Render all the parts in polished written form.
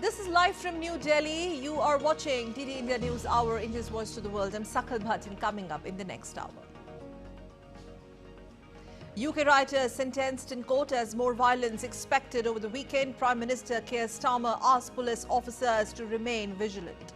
This is live from New Delhi. You are watching DD India News Hour, India's Voice to the World. I'm Sakal Bhatin, coming up in the next hour. UK rioters sentenced in court as more violence expected over the weekend. Prime Minister Keir Starmer asked police officers to remain vigilant.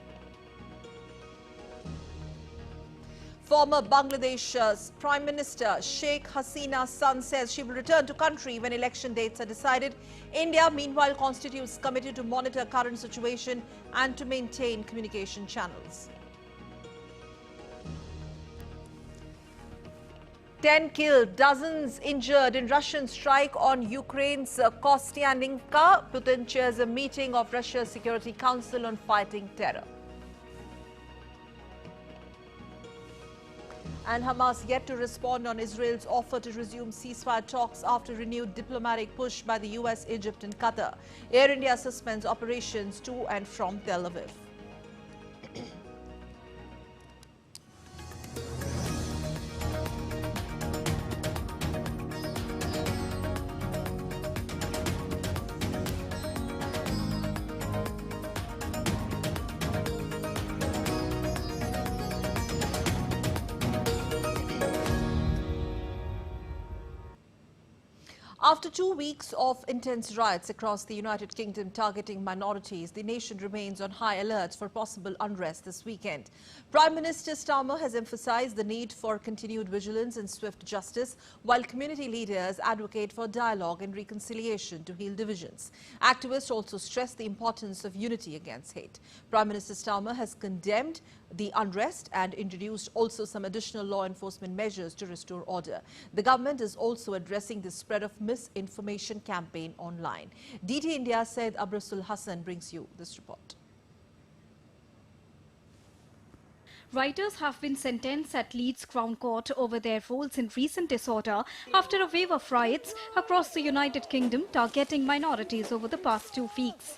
Former Bangladesh's Prime Minister Sheikh Hasina's son says she will return to country when election dates are decided. India, meanwhile, constitutes committee to monitor current situation and to maintain communication channels. 10 killed, dozens injured in Russian strike on Ukraine's Kostianivka. Putin chairs a meeting of Russia's Security Council on fighting terror. And Hamas yet to respond on Israel's offer to resume ceasefire talks after renewed diplomatic push by the US, Egypt and Qatar. Air India suspends operations to and from Tel Aviv. After 2 weeks of intense riots across the United Kingdom targeting minorities, the nation remains on high alert for possible unrest this weekend. Prime Minister Starmer has emphasized the need for continued vigilance and swift justice, while community leaders advocate for dialogue and reconciliation to heal divisions. Activists also stress the importance of unity against hate. Prime Minister Starmer has condemned the unrest and introduced also some additional law enforcement measures to restore order. The government is also addressing the spread of misinformation campaign online. DT India said Abrasul Hassan brings you this report. Rioters have been sentenced at Leeds Crown Court over their roles in recent disorder after a wave of riots across the United Kingdom targeting minorities over the past 2 weeks.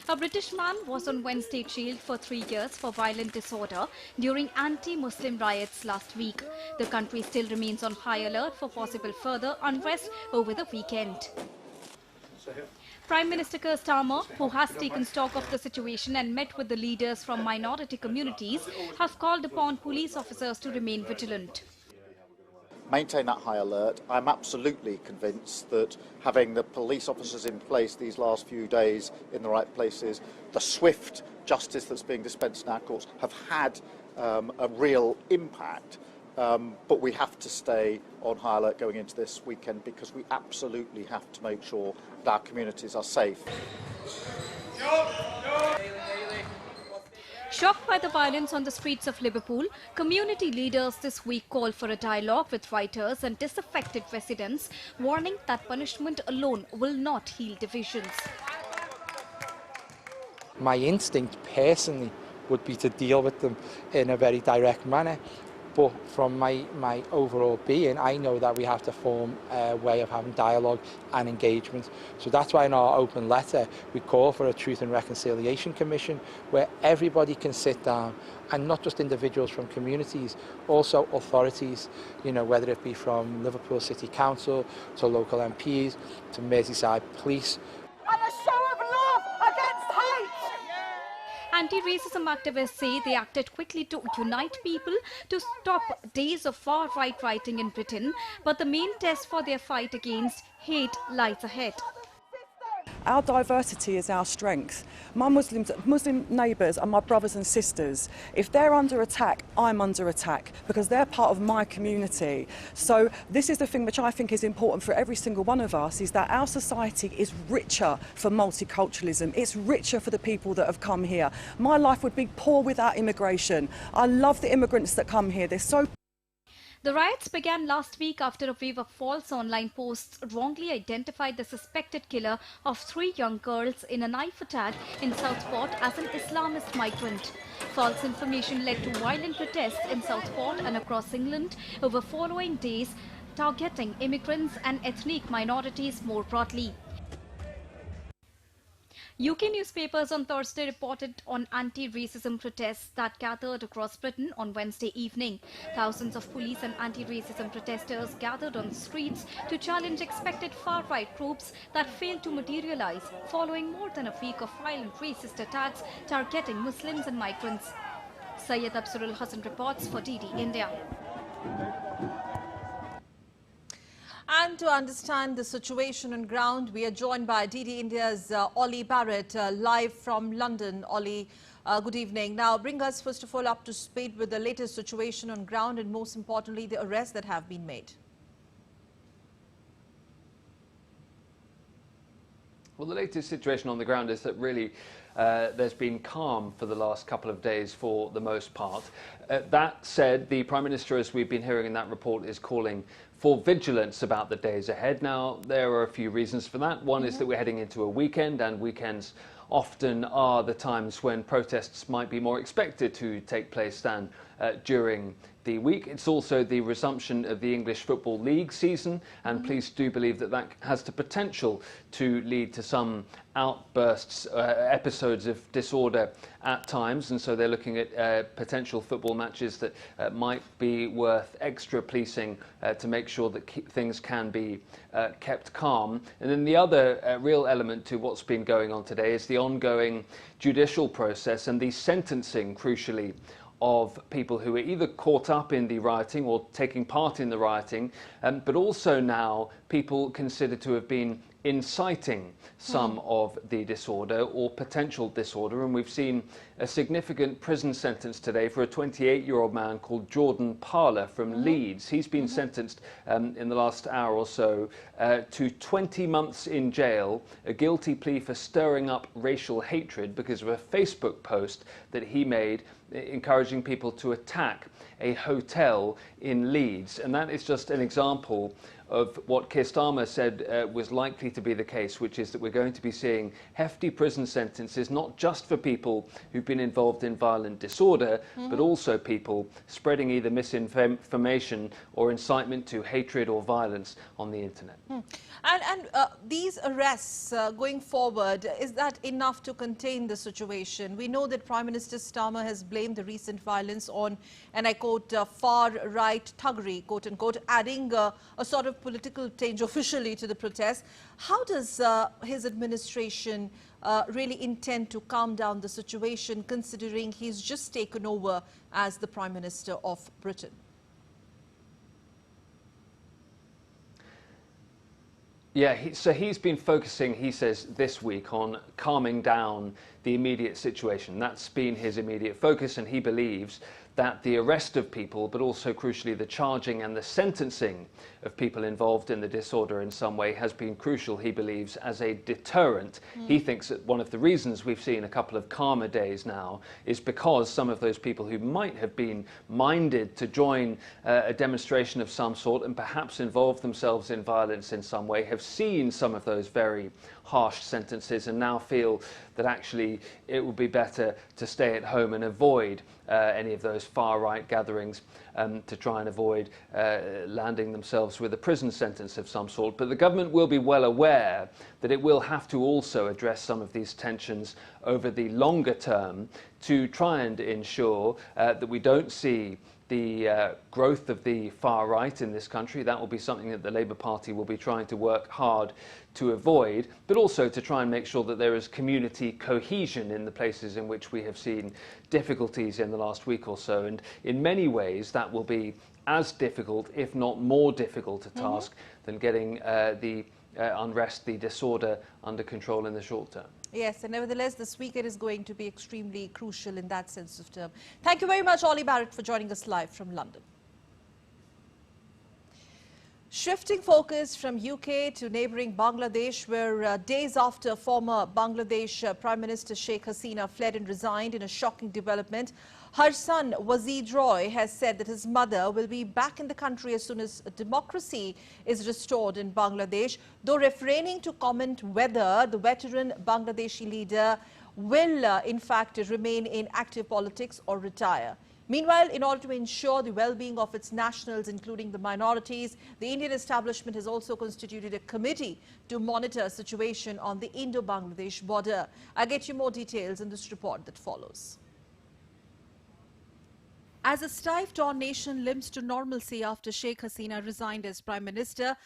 A British man was on Wednesday jailed for 3 years for violent disorder during anti-Muslim riots last week. The country still remains on high alert for possible further unrest over the weekend. Prime Minister Keir Starmer, who has taken stock of the situation and met with the leaders from minority communities, has called upon police officers to remain vigilant. Maintain that high alert. I'm absolutely convinced that having the police officers in place these last few days in the right places, the swift justice that's being dispensed in our courts have had a real impact. But we have to stay on high alert going into this weekend because we absolutely have to make sure that our communities are safe. Shocked by the violence on the streets of Liverpool, community leaders this week called for a dialogue with rioters and disaffected residents, warning that punishment alone will not heal divisions. My instinct personally would be to deal with them in a very direct manner. But from my overall being, I know that we have to form a way of having dialogue and engagement. So that's why in our open letter, we call for a Truth and Reconciliation Commission where everybody can sit down, and not just individuals from communities, also authorities, whether it be from Liverpool City Council to local MPs to Merseyside Police. And a show of love against hate! Anti-racism activists say they acted quickly to unite people to stop days of far-right rioting in Britain, but the main test for their fight against hate lies ahead. Our diversity is our strength. My Muslim neighbours are my brothers and sisters. If they're under attack, I'm under attack because they're part of my community. So this is the thing which I think is important for every single one of us, is that our society is richer for multiculturalism. It's richer for the people that have come here. My life would be poor without immigration. I love the immigrants that come here. They're so... The riots began last week after a wave of false online posts wrongly identified the suspected killer of 3 young girls in a knife attack in Southport as an Islamist migrant. False information led to violent protests in Southport and across England over following days, targeting immigrants and ethnic minorities more broadly. UK newspapers on Thursday reported on anti-racism protests that gathered across Britain on Wednesday evening. Thousands of police and anti-racism protesters gathered on the streets to challenge expected far-right groups that failed to materialize following more than a week of violent racist attacks targeting Muslims and migrants. Syed Absurul Hassan reports for DD India. And to understand the situation on ground, we are joined by DD India's Ollie Barrett, live from London. Ollie, good evening. Now, bring us first of all up to speed with the latest situation on ground and most importantly, the arrests that have been made. Well, the latest situation on the ground is that really there's been calm for the last couple of days for the most part. That said, the Prime Minister, as we've been hearing in that report, is calling for vigilance about the days ahead. Now, there are a few reasons for that. One is that we're heading into a weekend, and weekends often are the times when protests might be more expected to take place than during the week. It's also the resumption of the English Football League season, and police do believe that that has the potential to lead to some outbursts, episodes of disorder at times, and so they're looking at potential football matches that might be worth extra policing to make sure that things can be kept calm. And then the other real element to what's been going on today is the ongoing judicial process and the sentencing, crucially, of people who are either caught up in the rioting or taking part in the rioting, but also now people considered to have been inciting some of the disorder or potential disorder. And we've seen a significant prison sentence today for a 28-year-old man called Jordan Parler from Leeds. He's been sentenced in the last hour or so to 20 months in jail, a guilty plea for stirring up racial hatred because of a Facebook post that he made encouraging people to attack a hotel in Leeds. And that is just an example of what Keir Starmer said was likely to be the case, which is that we're going to be seeing hefty prison sentences, not just for people who've been involved in violent disorder, but also people spreading either misinformation or incitement to hatred or violence on the internet. And these arrests going forward, is that enough to contain the situation? We know that Prime Minister Starmer has blamed the recent violence on, and I quote, far-right thuggery, quote-unquote, adding a sort of political tinge officially to the protests. How does his administration really intend to calm down the situation, considering he's just taken over as the Prime Minister of Britain? Yeah, so he's been focusing, he says, this week on calming down the immediate situation. That's been his immediate focus, and he believes that the arrest of people, but also crucially the charging and the sentencing of people involved in the disorder in some way has been crucial, he believes, as a deterrent. He thinks that one of the reasons we've seen a couple of calmer days now is because some of those people who might have been minded to join a demonstration of some sort and perhaps involve themselves in violence in some way have seen some of those very harsh sentences and now feel that actually it would be better to stay at home and avoid any of those far-right gatherings to try and avoid landing themselves with a prison sentence of some sort. But the government will be well aware that it will have to also address some of these tensions over the longer term to try and ensure that we don't see the growth of the far right in this country. That will be something that the Labour Party will be trying to work hard to avoid, but also to try and make sure that there is community cohesion in the places in which we have seen difficulties in the last week or so. And in many ways, that will be as difficult, if not more difficult a task than getting the unrest, the disorder under control in the short term. Yes, and nevertheless, this weekend is going to be extremely crucial in that sense of term. Thank you very much, Ollie Barrett, for joining us live from London. Shifting focus from UK to neighbouring Bangladesh, where days after former Bangladesh Prime Minister Sheikh Hasina fled and resigned in a shocking development, her son Wazid Roy has said that his mother will be back in the country as soon as democracy is restored in Bangladesh, though refraining to comment whether the veteran Bangladeshi leader will in fact remain in active politics or retire. Meanwhile, in order to ensure the well-being of its nationals, including the minorities, the Indian establishment has also constituted a committee to monitor situation on the Indo-Bangladesh border. I'll get you more details in this report that follows. As a stived-down nation limps to normalcy after Sheikh Hasina resigned as Prime Minister,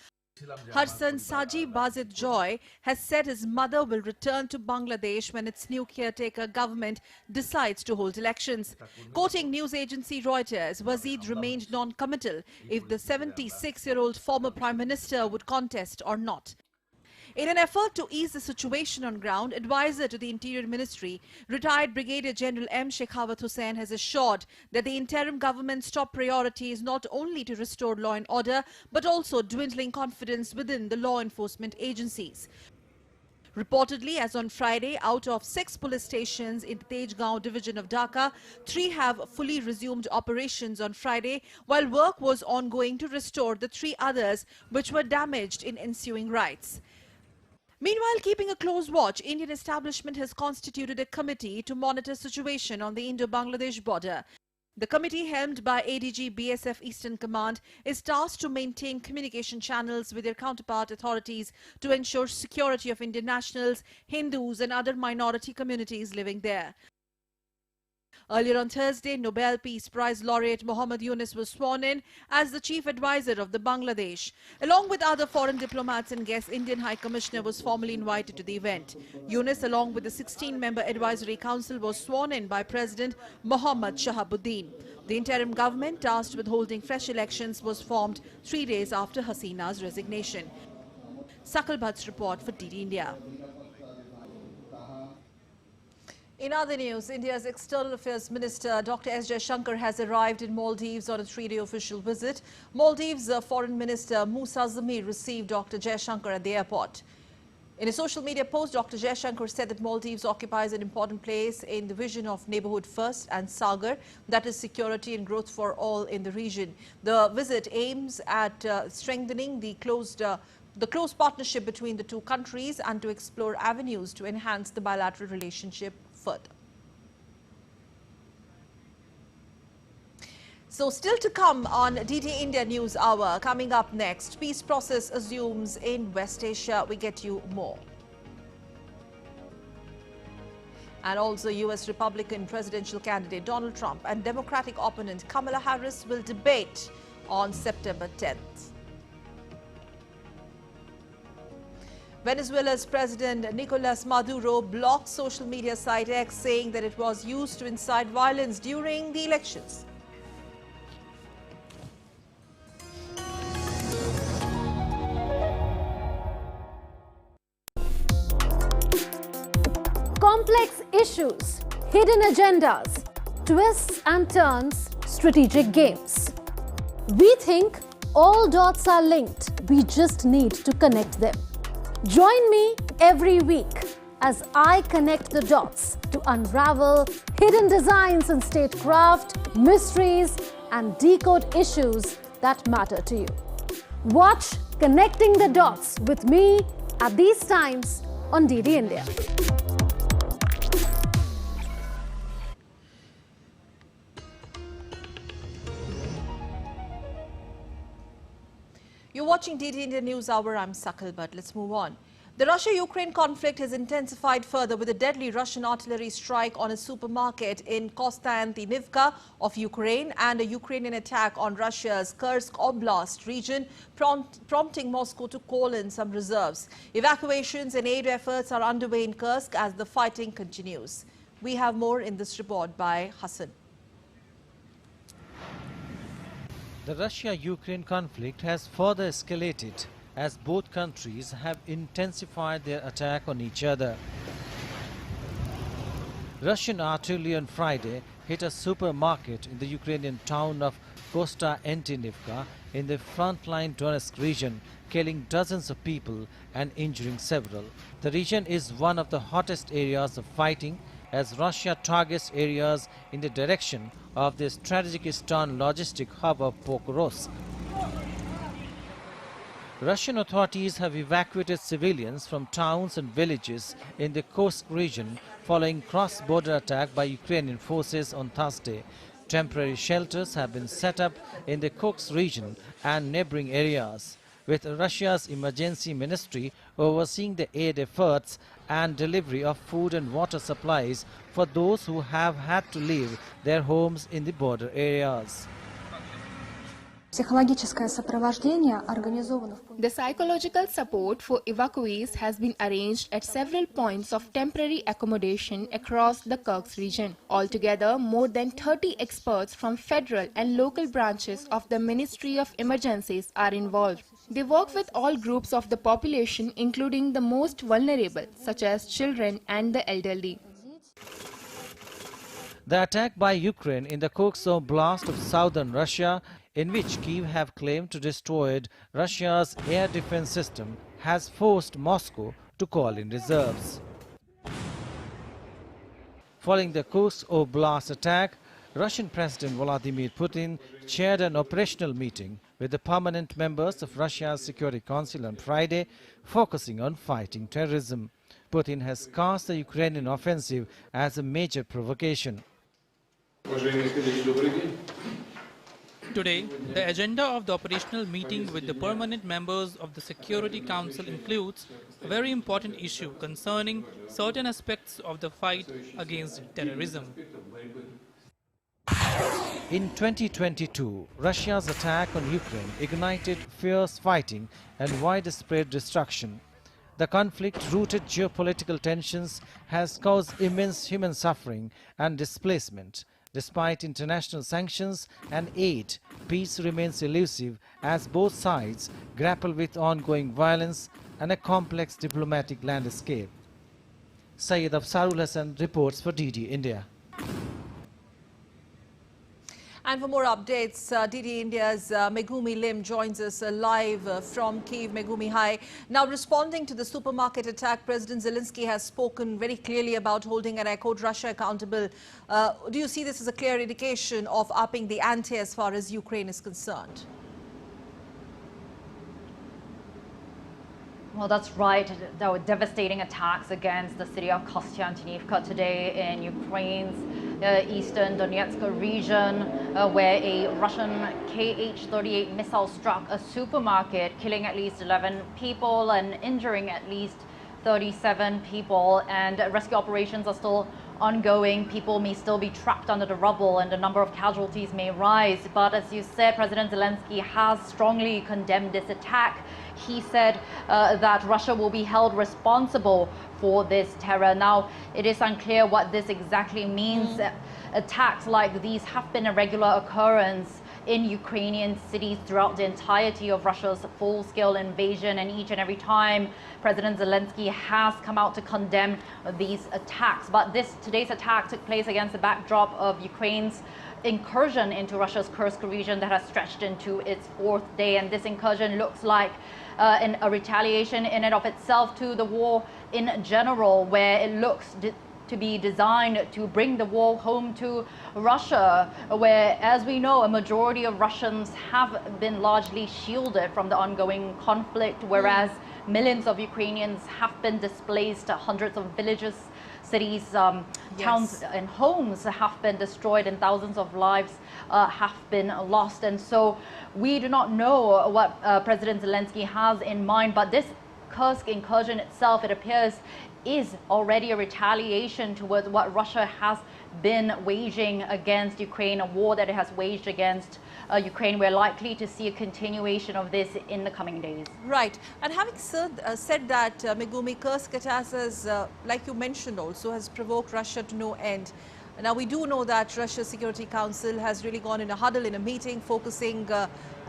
her son Sajib Bazid Joy has said his mother will return to Bangladesh when its new caretaker government decides to hold elections. Quoting news agency Reuters, Bazid remained non-committal if the 76-year-old former Prime Minister would contest or not. In an effort to ease the situation on ground, advisor to the Interior Ministry, retired Brigadier General M. Shekhawat Hussain has assured that the interim government's top priority is not only to restore law and order, but also dwindling confidence within the law enforcement agencies. Reportedly, as on Friday, out of 6 police stations in the Tejgaon division of Dhaka, 3 have fully resumed operations on Friday, while work was ongoing to restore the 3 others which were damaged in ensuing riots. Meanwhile, keeping a close watch, Indian establishment has constituted a committee to monitor situation on the Indo-Bangladesh border. The committee, helmed by ADG BSF Eastern Command, is tasked to maintain communication channels with their counterpart authorities to ensure security of Indian nationals, Hindus and other minority communities living there. Earlier on Thursday, Nobel Peace Prize laureate Muhammad Yunus was sworn in as the chief advisor of the Bangladesh. Along with other foreign diplomats and guests, Indian High Commissioner was formally invited to the event. Yunus, along with the 16-member advisory council, was sworn in by President Mohammad Shahabuddin. The interim government, tasked with holding fresh elections, was formed 3 days after Hasina's resignation. Sakal Bhatt's report for DD India. In other news, India's External Affairs Minister Dr. S. Jaishankar has arrived in Maldives on a 3-day official visit. Maldives Foreign Minister Musa Zamir received Dr. Jaishankar at the airport. In a social media post, Dr. Jaishankar said that Maldives occupies an important place in the vision of Neighborhood First and Sagar, that is security and growth for all in the region. The visit aims at strengthening the close partnership between the two countries and to explore avenues to enhance the bilateral relationship further. So still to come on DD India News Hour. Coming up next, peace process assumes in West Asia. We get you more. And also, US Republican presidential candidate Donald Trump and Democratic opponent Kamala Harris will debate on September 10th. Venezuela's President Nicolas Maduro blocked social media site X, saying that it was used to incite violence during the elections. Complex issues, hidden agendas, twists and turns, strategic games. We think all dots are linked. We just need to connect them. Join me every week as I connect the dots to unravel hidden designs in statecraft, mysteries, and decode issues that matter to you. Watch Connecting the Dots with me at these times on DD India. You're watching DD India News Hour. I'm Sakal Bhatt. Let's move on. The Russia-Ukraine conflict has intensified further with a deadly Russian artillery strike on a supermarket in Konstantinivka of Ukraine and a Ukrainian attack on Russia's Kursk Oblast region, prompting Moscow to call in some reserves. Evacuations and aid efforts are underway in Kursk as the fighting continues. We have more in this report by Hassan. The Russia-Ukraine conflict has further escalated as both countries have intensified their attack on each other. Russian artillery on Friday hit a supermarket in the Ukrainian town of Konstantinivka in the frontline Donetsk region, killing dozens of people and injuring several. The region is one of the hottest areas of fighting as Russia targets areas in the direction of the strategic eastern logistic hub of Pokrovsk. Russian authorities have evacuated civilians from towns and villages in the Kursk region following cross-border attack by Ukrainian forces on Thursday. Temporary shelters have been set up in the Kursk region and neighboring areas, with Russia's emergency ministry overseeing the aid efforts and delivery of food and water supplies for those who have had to leave their homes in the border areas. The psychological support for evacuees has been arranged at several points of temporary accommodation across the Kursk region. Altogether, more than 30 experts from federal and local branches of the Ministry of Emergencies are involved. They work with all groups of the population, including the most vulnerable, such as children and the elderly. The attack by Ukraine in the Kursk Oblast of southern Russia, in which Kyiv have claimed to destroyed Russia's air defense system, has forced Moscow to call in reserves. Following the Kursk Oblast attack, Russian President Vladimir Putin chaired an operational meeting with the permanent members of Russia's Security Council on Friday, focusing on fighting terrorism. Putin has cast the Ukrainian offensive as a major provocation. Today, the agenda of the operational meeting with the permanent members of the Security Council includes a very important issue concerning certain aspects of the fight against terrorism. In 2022, Russia's attack on Ukraine ignited fierce fighting and widespread destruction. The conflict-rooted geopolitical tensions has caused immense human suffering and displacement. Despite international sanctions and aid, peace remains elusive as both sides grapple with ongoing violence and a complex diplomatic landscape. Syed Afsarul Hassan reports for DD India. And for more updates, DD India's Megumi Lim joins us live from Kyiv. Megumi, hi. Now, responding to the supermarket attack, President Zelensky has spoken very clearly about holding and echoed Russia accountable. Do you see this as a clear indication of upping the ante as far as Ukraine is concerned? Well, that's right. There were devastating attacks against the city of Kostiantynivka today in Ukraine's eastern Donetsk region, where a Russian Kh-38 missile struck a supermarket, killing at least 11 people and injuring at least 37 people. And rescue operations are still ongoing. People may still be trapped under the rubble and the number of casualties may rise. But as you said, President Zelensky has strongly condemned this attack. He said that Russia will be held responsible for this terror. Now, it is unclear what this exactly means. Attacks like these have been a regular occurrence in Ukrainian cities throughout the entirety of Russia's full-scale invasion, and each and every time President Zelensky has come out to condemn these attacks. But today's attack took place against the backdrop of Ukraine's incursion into Russia's Kursk region that has stretched into its fourth day, and this incursion looks like a retaliation in and of itself to the war in general, where it looks to be designed to bring the war home to Russia, where, as we know, a majority of Russians have been largely shielded from the ongoing conflict, whereas millions of Ukrainians have been displaced. Hundreds of villages, cities, towns and homes have been destroyed, and thousands of lives have been lost. And so we do not know what President Zelensky has in mind, but this Kursk incursion itself, it appears, is already a retaliation towards what Russia has been waging against Ukraine, a war that it has waged against Ukraine. We're likely to see a continuation of this in the coming days. Right. And having said that, Megumi, Kursk attacks, like you mentioned also, has provoked Russia to no end. Now, we do know that Russia's Security Council has really gone in a huddle, in a meeting, focusing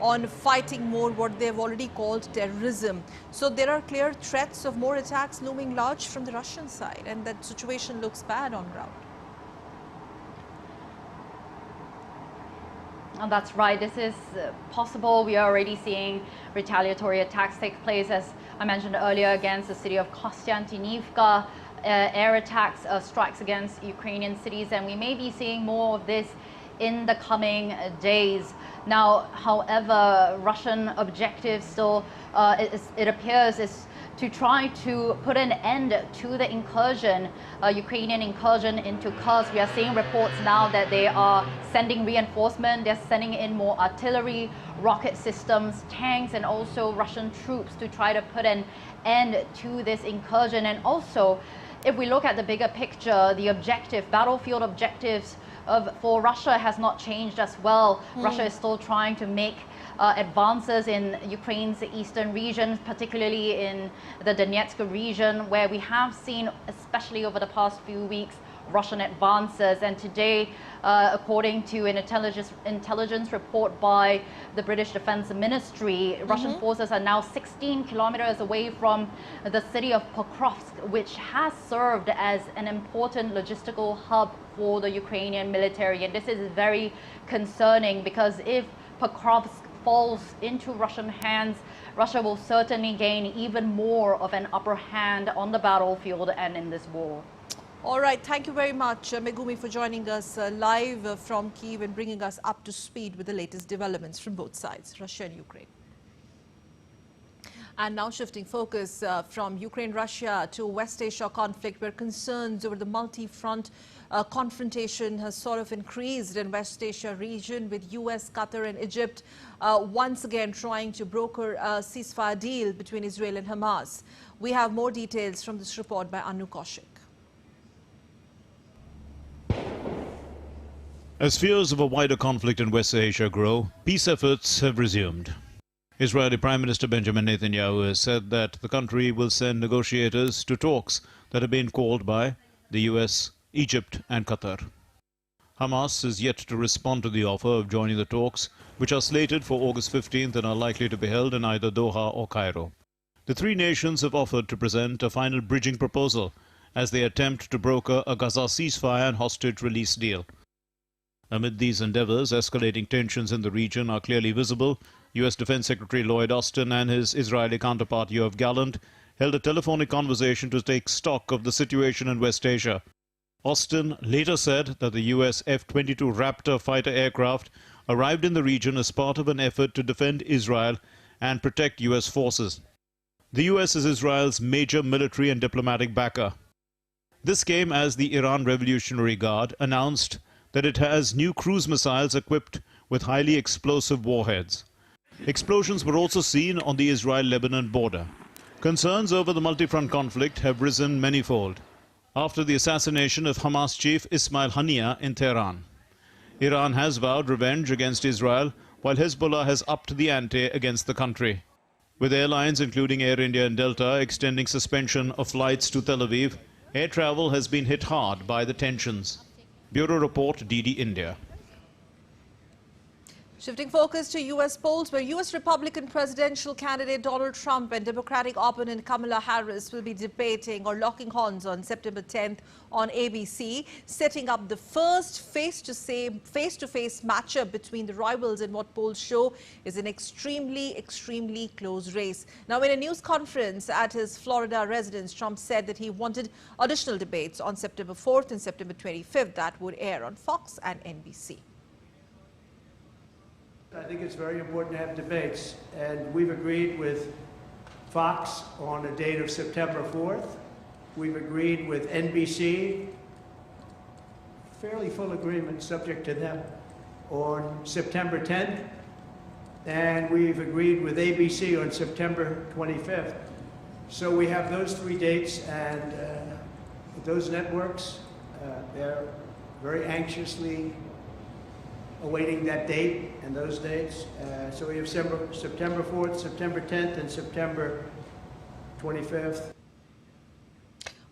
on fighting more what they've already called terrorism. So there are clear threats of more attacks looming large from the Russian side, and that situation looks bad on ground. And that's right. This is possible. We are already seeing retaliatory attacks take place, as I mentioned earlier, against the city of Kostiantynivka. Air attacks, strikes against Ukrainian cities, and we may be seeing more of this in the coming days. Now, however, Russian objective still, it appears, is to try to put an end to the incursion, Ukrainian incursion into Kursk. We are seeing reports now that they are sending reinforcement, they're sending in more artillery, rocket systems, tanks, and also Russian troops to try to put an end to this incursion. And also, if we look at the bigger picture, the battlefield objectives for Russia has not changed as well. Russia is still trying to make advances in Ukraine's eastern regions, particularly in the Donetsk region, where we have seen, especially over the past few weeks, Russian advances. And today, according to an intelligence report by the British Defense Ministry, Russian forces are now 16 kilometers away from the city of Pokrovsk, which has served as an important logistical hub for the Ukrainian military. And this is very concerning, because if Pokrovsk falls into Russian hands, Russia will certainly gain even more of an upper hand on the battlefield and in this war. All right, thank you very much, Megumi, for joining us live from Kyiv and bringing us up to speed with the latest developments from both sides, Russia and Ukraine. And now shifting focus from Ukraine-Russia to West Asia conflict, where concerns over the multi-front confrontation has sort of increased in West Asia region, with US, Qatar and Egypt once again trying to broker a ceasefire deal between Israel and Hamas. We have more details from this report by Anu Kaushik. As fears of a wider conflict in West Asia grow, peace efforts have resumed. Israeli Prime Minister Benjamin Netanyahu has said that the country will send negotiators to talks that have been called by the US, Egypt and Qatar. Hamas is yet to respond to the offer of joining the talks, which are slated for August 15th and are likely to be held in either Doha or Cairo. The three nations have offered to present a final bridging proposal as they attempt to broker a Gaza ceasefire and hostage release deal. Amid these endeavors, escalating tensions in the region are clearly visible. U.S. Defense Secretary Lloyd Austin and his Israeli counterpart Yoav Gallant held a telephonic conversation to take stock of the situation in West Asia. Austin later said that the U.S. F-22 Raptor fighter aircraft arrived in the region as part of an effort to defend Israel and protect U.S. forces. The U.S. is Israel's major military and diplomatic backer. This came as the Iran Revolutionary Guard announced that it has new cruise missiles equipped with highly explosive warheads. Explosions were also seen on the Israel-Lebanon border. Concerns over the multi-front conflict have risen manifold after the assassination of Hamas chief Ismail Haniyeh in Tehran. Iran has vowed revenge against Israel, while Hezbollah has upped the ante against the country. With airlines including Air India and Delta extending suspension of flights to Tel Aviv, air travel has been hit hard by the tensions. Bureau Report, DD India. Shifting focus to U.S. polls, where U.S. Republican presidential candidate Donald Trump and Democratic opponent Kamala Harris will be debating or locking horns on September 10th on ABC, setting up the first face-to-face matchup between the rivals in what polls show is an extremely close race. Now, in a news conference at his Florida residence, Trump said that he wanted additional debates on September 4th and September 25th that would air on Fox and NBC. I think it's very important to have debates, and we've agreed with Fox on a date of September 4th. We've agreed with NBC, fairly full agreement subject to them, on September 10th, and we've agreed with ABC on September 25th. So we have those three dates, and those networks, they're very anxiously awaiting that date and those dates. So we have September 4th, September 10th, and September 25th.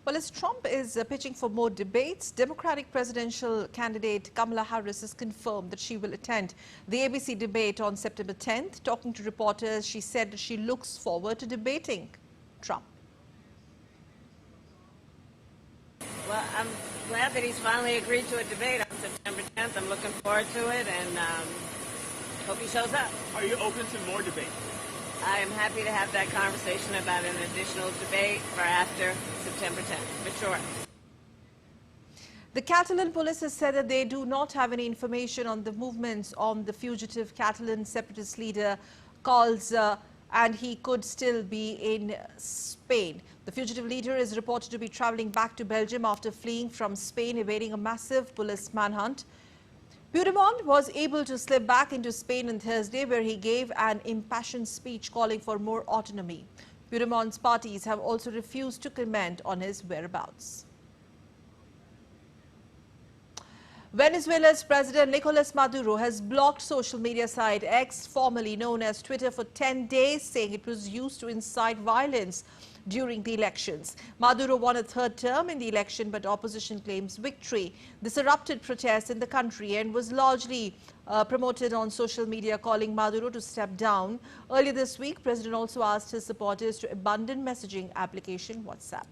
Well, as Trump is pitching for more debates, Democratic presidential candidate Kamala Harris has confirmed that she will attend the ABC debate on September 10th. Talking to reporters, she said that she looks forward to debating Trump. Well, I'm glad that he's finally agreed to a debate on September 10th. I'm looking forward to it, and hope he shows up. Are you open to more debate? I am happy to have that conversation about an additional debate for after September 10th, for sure. The Catalan police has said that they do not have any information on the movements on the fugitive Catalan separatist leader Carles and he could still be in Spain. The fugitive leader is reported to be travelling back to Belgium after fleeing from Spain, evading a massive police manhunt. Puigdemont was able to slip back into Spain on Thursday, where he gave an impassioned speech calling for more autonomy. Puigdemont's parties have also refused to comment on his whereabouts. Venezuela's President Nicolas Maduro has blocked social media site X, formerly known as Twitter, for 10 days, saying it was used to incite violence during the elections. Maduro won a third term in the election, but opposition claims victory. This erupted protests in the country and was largely promoted on social media, calling Maduro to step down. Earlier this week, President also asked his supporters to abandon messaging application WhatsApp.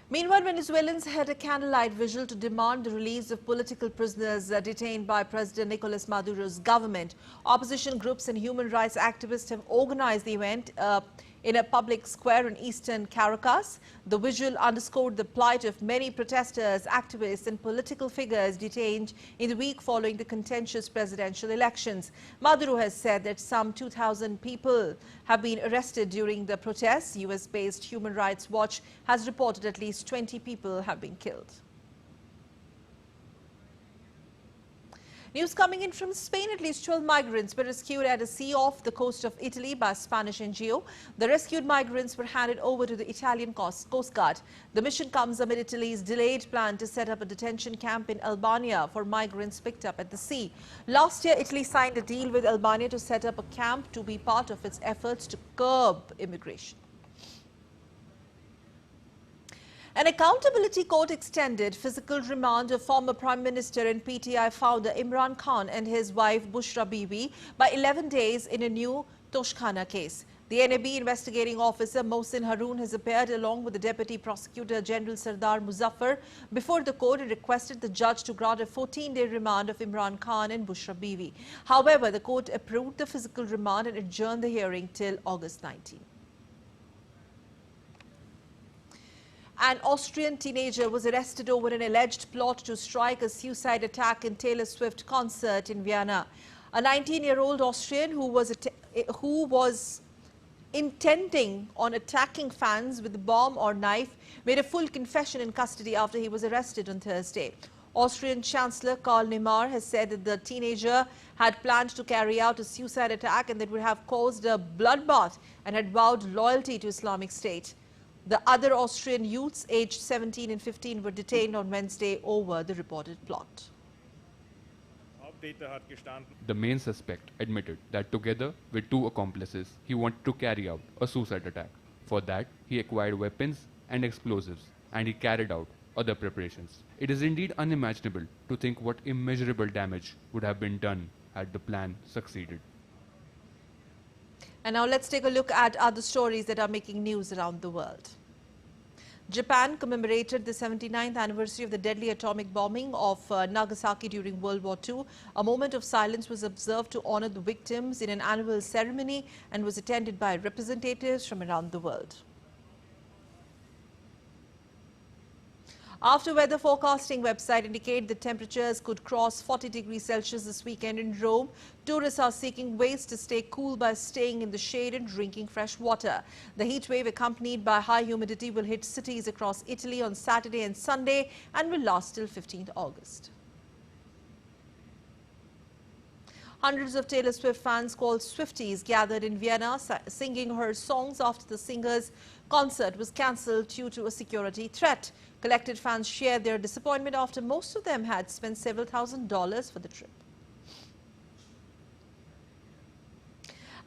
Meanwhile, Venezuelans held a candlelight vigil to demand the release of political prisoners detained by President Nicolas Maduro's government. Opposition groups and human rights activists have organized the event in a public square in eastern Caracas. The vigil underscored the plight of many protesters, activists and political figures detained in the week following the contentious presidential elections. Maduro has said that some 2,000 people have been arrested during the protests. US-based Human Rights Watch has reported at least 20 people have been killed. News coming in from Spain, at least 12 migrants were rescued at a sea off the coast of Italy by a Spanish NGO. The rescued migrants were handed over to the Italian Coast Guard. The mission comes amid Italy's delayed plan to set up a detention camp in Albania for migrants picked up at the sea. Last year, Italy signed a deal with Albania to set up a camp to be part of its efforts to curb immigration. An accountability court extended physical remand of former Prime Minister and PTI founder Imran Khan and his wife Bushra Bibi by 11 days in a new Toshkhana case. The NAB investigating officer Mohsin Haroon has appeared along with the Deputy Prosecutor General Sardar Muzaffar before the court and requested the judge to grant a 14-day remand of Imran Khan and Bushra Bibi. However, the court approved the physical remand and adjourned the hearing till August 19. An Austrian teenager was arrested over an alleged plot to strike a suicide attack in Taylor Swift concert in Vienna. A 19-year-old Austrian who was intending on attacking fans with a bomb or knife made a full confession in custody after he was arrested on Thursday. Austrian Chancellor Karl Nehammer has said that the teenager had planned to carry out a suicide attack and that would have caused a bloodbath and had vowed loyalty to Islamic State. The other Austrian youths, aged 17 and 15, were detained on Wednesday over the reported plot. The main suspect admitted that together with two accomplices, he wanted to carry out a suicide attack. For that, he acquired weapons and explosives, and he carried out other preparations. It is indeed unimaginable to think what immeasurable damage would have been done had the plan succeeded. And now let's take a look at other stories that are making news around the world. Japan commemorated the 79th anniversary of the deadly atomic bombing of Nagasaki during World War II. A moment of silence was observed to honor the victims in an annual ceremony and was attended by representatives from around the world. After weather forecasting website indicate the temperatures could cross 40 degrees Celsius this weekend in Rome, tourists are seeking ways to stay cool by staying in the shade and drinking fresh water. The heat wave, accompanied by high humidity, will hit cities across Italy on Saturday and Sunday and will last till 15th August. Hundreds of Taylor Swift fans called Swifties gathered in Vienna singing her songs after the singer's concert was cancelled due to a security threat. Collected fans shared their disappointment after most of them had spent several $1,000s for the trip.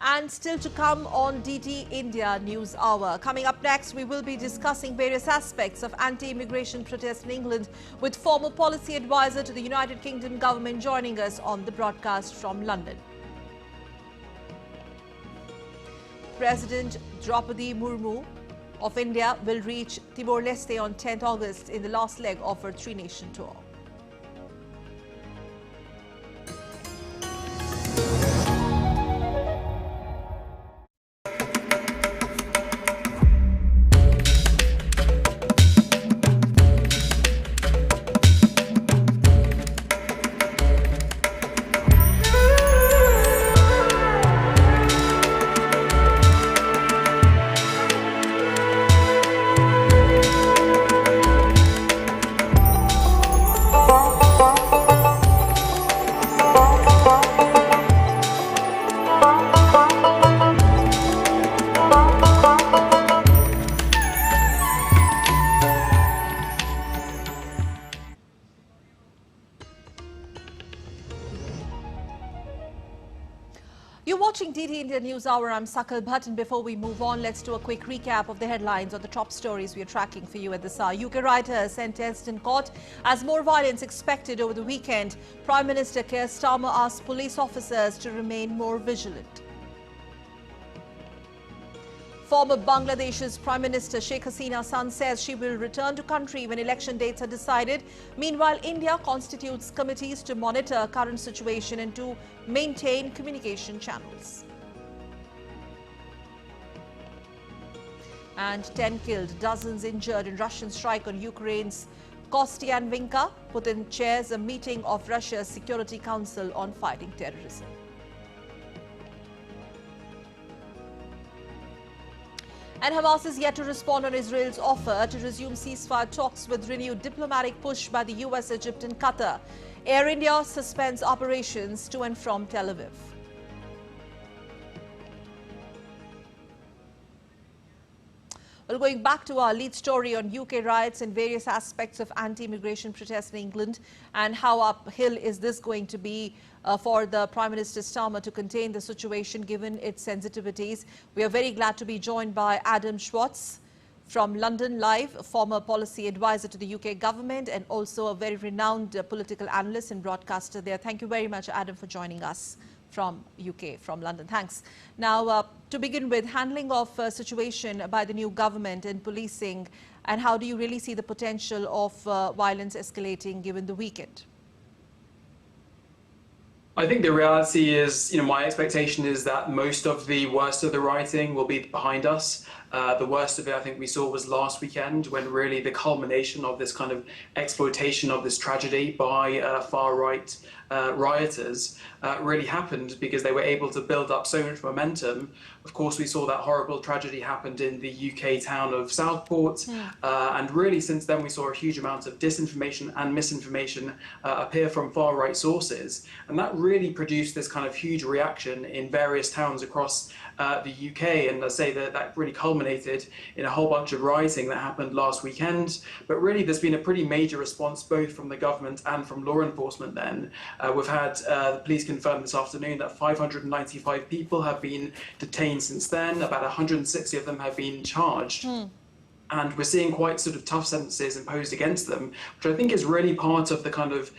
And still to come on DT India News Hour. Coming up next, we will be discussing various aspects of anti-immigration protests in England with former policy advisor to the United Kingdom government joining us on the broadcast from London. President Draupadi Murmu of India will reach Timor-Leste on 10th August in the last leg of her three-nation tour. You're watching DD India News Hour. I'm Sakal Bhatt, and before we move on, let's do a quick recap of the headlines on the top stories we are tracking for you at this hour. UK rioters sentenced in court as more violence expected over the weekend. Prime Minister Keir Starmer asked police officers to remain more vigilant. Former Bangladesh's Prime Minister Sheikh Hasina's son says she will return to country when election dates are decided. Meanwhile, India constitutes committees to monitor current situation and to maintain communication channels. And 10 killed, dozens injured in Russian strike on Ukraine's Kostianvinka. Putin chairs a meeting of Russia's Security Council on fighting terrorism. And Hamas is yet to respond on Israel's offer to resume ceasefire talks with renewed diplomatic push by the US, Egypt and Qatar. Air India suspends operations to and from Tel Aviv. Well, going back to our lead story on UK riots and various aspects of anti-immigration protests in England, and how uphill is this going to be for the Prime Minister Starmer to contain the situation given its sensitivities. We are very glad to be joined by Adam Schwartz from London Live, former policy advisor to the UK government and also a very renowned political analyst and broadcaster there. Thank you very much, Adam, for joining us from UK, from London. Thanks. Now, to begin with, handling of situation by the new government and policing, and how do you really see the potential of violence escalating given the weekend? I think the reality is, my expectation is that most of the worst of the rioting will be behind us. The worst of it, I think we saw was last weekend, when really the culmination of this kind of exploitation of this tragedy by far-right rioters really happened, because they were able to build up so much momentum. Of course, we saw that horrible tragedy happened in the UK town of Southport, and really since then we saw a huge amount of disinformation and misinformation appear from far-right sources, and that really produced this kind of huge reaction in various towns across the UK, and I say that really culminated in a whole bunch of rioting that happened last weekend. But really there's been a pretty major response both from the government and from law enforcement then. We've had the police confirm this afternoon that 595 people have been detained since then. About 160 of them have been charged. And we're seeing quite sort of tough sentences imposed against them, which I think is really part of the kind of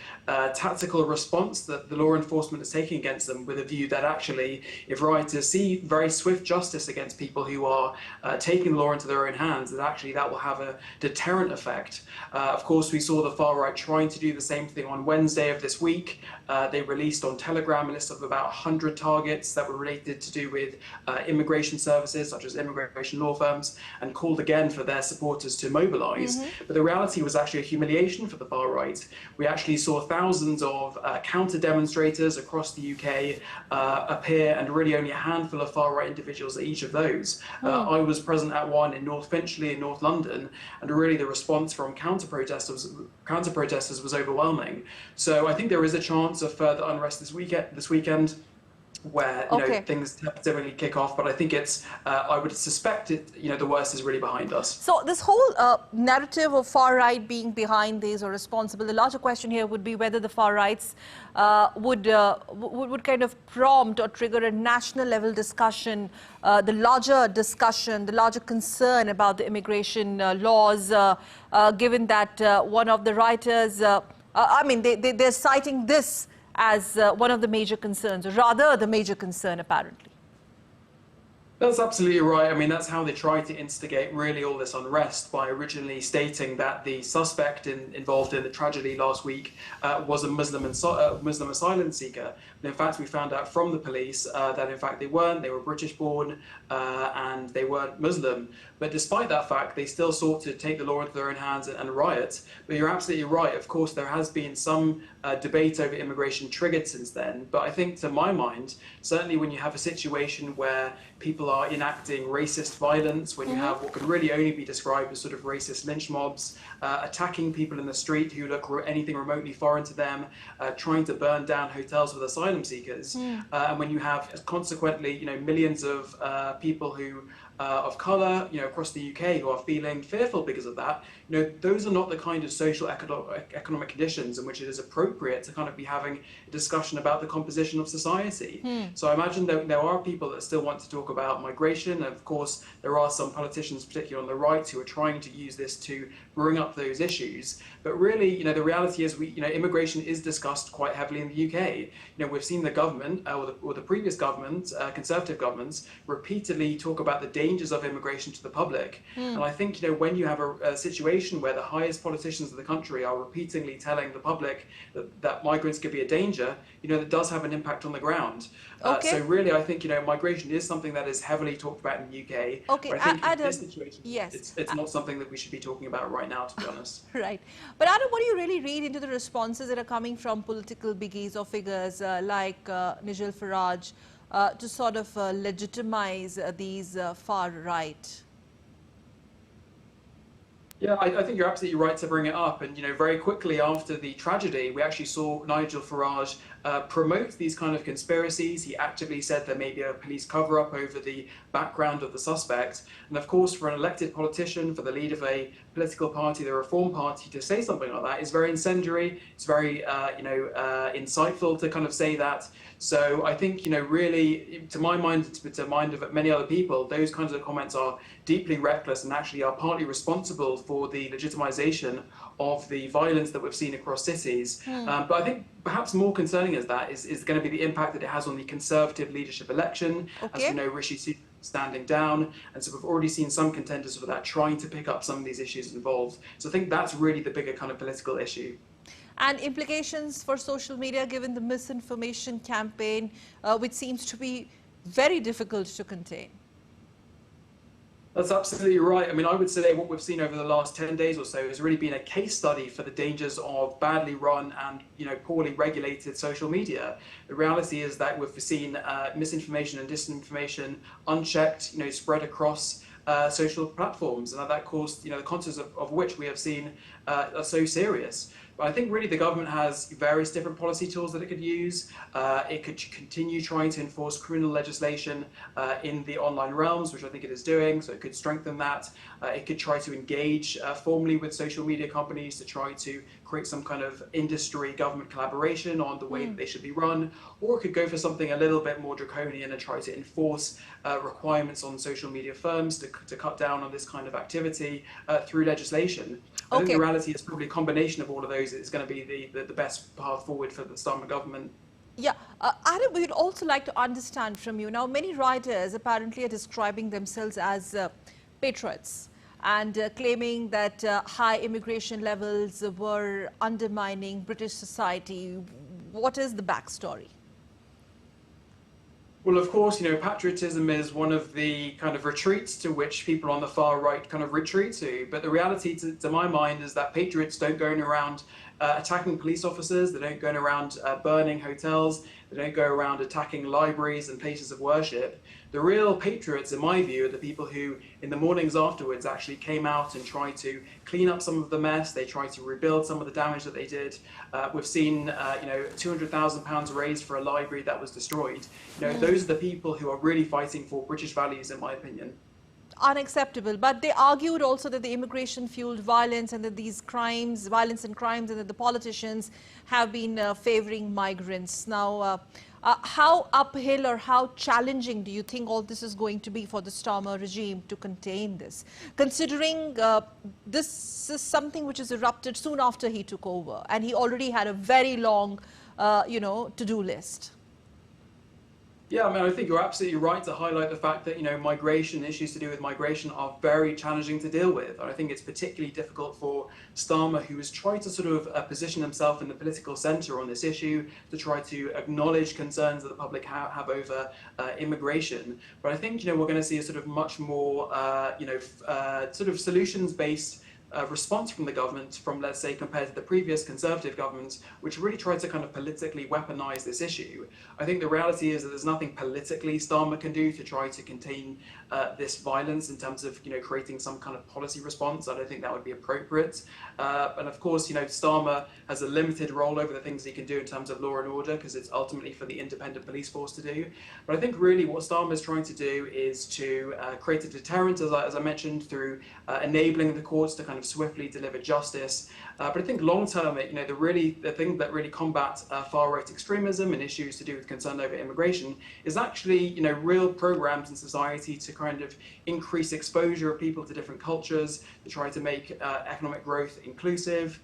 tactical response that the law enforcement is taking against them, with a view that actually if rioters see very swift justice against people who are taking the law into their own hands, that actually that will have a deterrent effect. Of course, we saw the far right trying to do the same thing on Wednesday of this week. They released on Telegram a list of about 100 targets that were related to do with immigration services, such as immigration law firms, and called again for their supporters to mobilise. But the reality was actually a humiliation for the far right. We actually saw thousands of counter-demonstrators across the UK appear, and really only a handful of far-right individuals at each of those. I was present at one in North Finchley in North London, and really the response from counter-protesters was overwhelming. So I think there is a chance of further unrest this weekend, where things typically kick off, but I think it's I would suspect the worst is really behind us. So this whole narrative of far right being behind these or responsible, the larger question here would be whether the far rights would kind of prompt or trigger a national level discussion, the larger concern about the immigration laws, given that one of the writers, they're citing this as one of the major concerns, or rather the major concern apparently. That's absolutely right. I mean, that's how they tried to instigate really all this unrest, by originally stating that the suspect involved in the tragedy last week was a Muslim asylum seeker. But in fact, we found out from the police that in fact they weren't. They were British born and they weren't Muslim. But despite that fact, they still sought to take the law into their own hands and riot. But you're absolutely right. Of course, there has been some debate over immigration triggered since then. But I think, to my mind, certainly when you have a situation where people are enacting racist violence, when you have what could really only be described as sort of racist lynch mobs, attacking people in the street who look anything remotely foreign to them, trying to burn down hotels with asylum seekers, and when you have consequently, millions of people who of colour, across the UK who are feeling fearful because of that, those are not the kind of social economic conditions in which it is appropriate to kind of be having a discussion about the composition of society. So I imagine that there are people that still want to talk about migration. And of course, there are some politicians, particularly on the right, who are trying to use this to bring up those issues. But really, the reality is, immigration is discussed quite heavily in the UK. We've seen the government, or the previous government, Conservative governments, repeatedly talk about the dangers of immigration to the public. And I think, when you have a situation where the highest politicians of the country are repeatedly telling the public that migrants could be a danger, that does have an impact on the ground. So really, I think, migration is something that is heavily talked about in the UK. Okay, but I think Adam, in this situation, it's not something that we should be talking about right now, to be honest. Right. But Adam, what do you really read into the responses that are coming from political biggies or figures like Nigel Farage to sort of legitimize these far right? Yeah, I think you're absolutely right to bring it up. And, very quickly after the tragedy, we actually saw Nigel Farage promote these kind of conspiracies. He actively said there may be a police cover-up over the background of the suspect. And of course, for an elected politician, for the lead of a political party, the Reform Party, to say something like that is very incendiary. It's very, insightful to kind of say that. So I think, really, to my mind, to the mind of many other people, those kinds of comments are deeply reckless and actually are partly responsible for the legitimization of the violence that we've seen across cities. But I think perhaps more concerning as that is going to be the impact that it has on the Conservative leadership election. As we know, Rishi Sunak standing down, and so we've already seen some contenders for that trying to pick up some of these issues involved. So I think that's really the bigger kind of political issue. And implications for social media, given the misinformation campaign, which seems to be very difficult to contain. That's absolutely right. I mean, I would say what we've seen over the last 10 days or so has really been a case study for the dangers of badly run and, poorly regulated social media. The reality is that we've seen misinformation and disinformation unchecked, spread across social platforms, and that caused, the consequences of which we have seen are so serious. But I think really the government has various different policy tools that it could use. It could continue trying to enforce criminal legislation in the online realms, which I think it is doing, so it could strengthen that. It could try to engage formally with social media companies to try to create some kind of industry government collaboration on the way that they should be run, or it could go for something a little bit more draconian and try to enforce requirements on social media firms to cut down on this kind of activity through legislation. I think the reality is probably a combination of all of those is going to be the best path forward for the Starmer government. Yeah, Adam, we'd also like to understand from you. Now, many writers apparently are describing themselves as patriots and claiming that high immigration levels were undermining British society. What is the backstory? Well, of course, patriotism is one of the kind of retreats to which people on the far right kind of retreat to. But the reality, to my mind, is that patriots don't go around attacking police officers. They don't go around burning hotels. They don't go around attacking libraries and places of worship. The real patriots, in my view, are the people who, in the mornings afterwards, actually came out and tried to clean up some of the mess. They tried to rebuild some of the damage that they did. We've seen, £200,000 raised for a library that was destroyed. Those are the people who are really fighting for British values, in my opinion. Unacceptable. But they argued also that the immigration fueled violence and that these crimes, violence and crimes, and that the politicians have been favoring migrants. Now, how uphill or how challenging do you think all this is going to be for the Starmer regime to contain this, considering this is something which has erupted soon after he took over, and he already had a very long, to-do list? Yeah, I mean, I think you're absolutely right to highlight the fact that, migration, issues to do with migration are very challenging to deal with. And I think it's particularly difficult for Starmer, who has tried to sort of position himself in the political centre on this issue, to try to acknowledge concerns that the public have over immigration. But I think, we're going to see a sort of much more, sort of solutions-based response from the government, from, let's say, compared to the previous Conservative governments, which really tried to kind of politically weaponize this issue. I think the reality is that there's nothing politically Starmer can do to try to contain this violence in terms of, creating some kind of policy response. I don't think that would be appropriate. And of course, Starmer has a limited role over the things he can do in terms of law and order, because it's ultimately for the independent police force to do. But I think really what Starmer is trying to do is to create a deterrent, as I mentioned, through enabling the courts to kind of swiftly deliver justice. But I think long term, the thing that really combats far-right extremism and issues to do with concern over immigration is actually, real programs in society to kind of increase exposure of people to different cultures, to try to make economic growth inclusive.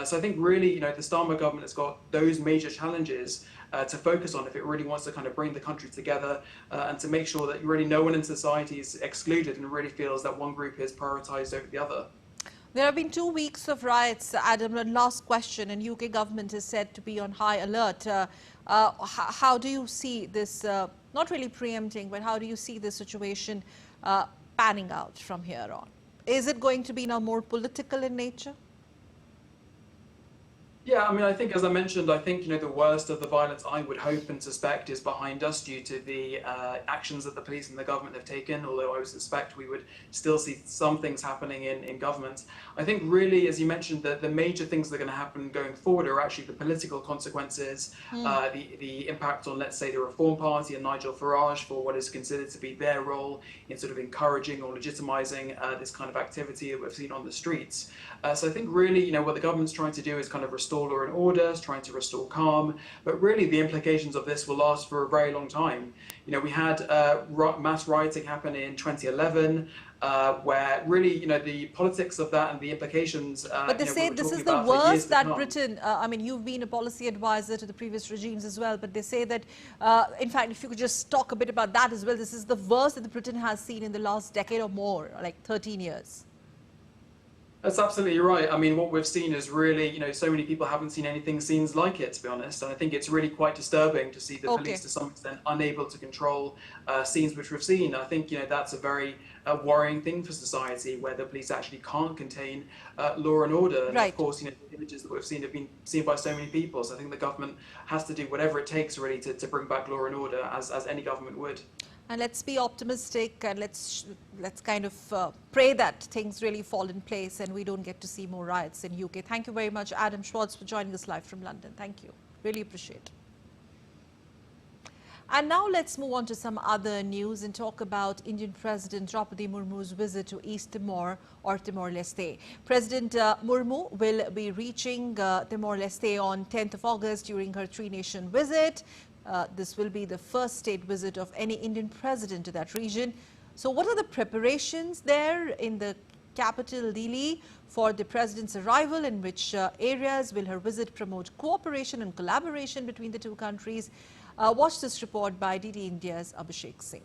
So I think really, the Starmer government has got those major challenges to focus on if it really wants to kind of bring the country together and to make sure that really no one in society is excluded and really feels that one group is prioritised over the other. There have been 2 weeks of riots, Adam, and last question, and UK government is said to be on high alert. How do you see this, not really preempting, but how do you see this situation panning out from here on? Is it going to be now more political in nature? Yeah, I mean, I think, as I mentioned, the worst of the violence, I would hope and suspect, is behind us due to the actions that the police and the government have taken, although I would suspect we would still see some things happening in government. I think really, as you mentioned, that the major things that are going to happen going forward are actually the political consequences, the impact on, let's say, the Reform Party and Nigel Farage for what is considered to be their role in sort of encouraging or legitimising this kind of activity that we've seen on the streets. So I think really, what the government's trying to do is kind of restore law and order, trying to restore calm, but really the implications of this will last for a very long time. We had mass rioting happen in 2011, where really, the politics of that and the implications. But they say this is the worst that Britain, I mean, you've been a policy advisor to the previous regimes as well, but they say that, in fact, if you could just talk a bit about that as well, this is the worst that Britain has seen in the last decade or more, like 13 years. That's absolutely right. I mean, what we've seen is really, so many people haven't seen anything scenes like it, to be honest. And I think it's really quite disturbing to see the police, to some extent, unable to control scenes which we've seen. I think, that's a very worrying thing for society, where the police actually can't contain law and order. And of course, the images that we've seen have been seen by so many people. So I think the government has to do whatever it takes, really, to bring back law and order, as any government would. And let's be optimistic, and let's kind of pray that things really fall in place and we don't get to see more riots in UK. Thank you very much, Adam Schwartz, for joining us live from London. Thank you. Really appreciate it. And now let's move on to some other news and talk about Indian President Draupadi Murmu's visit to East Timor or Timor-Leste. President Murmu will be reaching Timor-Leste on 10th of August during her three-nation visit. This will be the first state visit of any Indian president to that region. So what are the preparations there in the capital Dili for the president's arrival? In which areas will her visit promote cooperation and collaboration between the two countries? Watch this report by DD India's Abhishek Singh.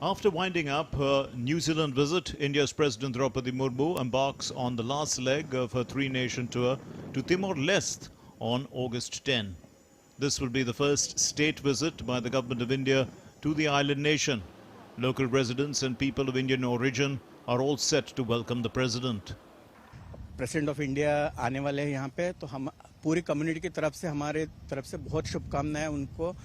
After winding up her New Zealand visit, India's President Draupadi Murmu embarks on the last leg of her three-nation tour to Timor-Leste on August 10. This will be the first state visit by the government of India to the island nation. Local residents and people of Indian origin are all set to welcome the president. President of India आने वाले हैं यहाँ पे, तो हम पूरी community की तरफ से हमारे तरफ से बहुत शुभकामनाएं उनको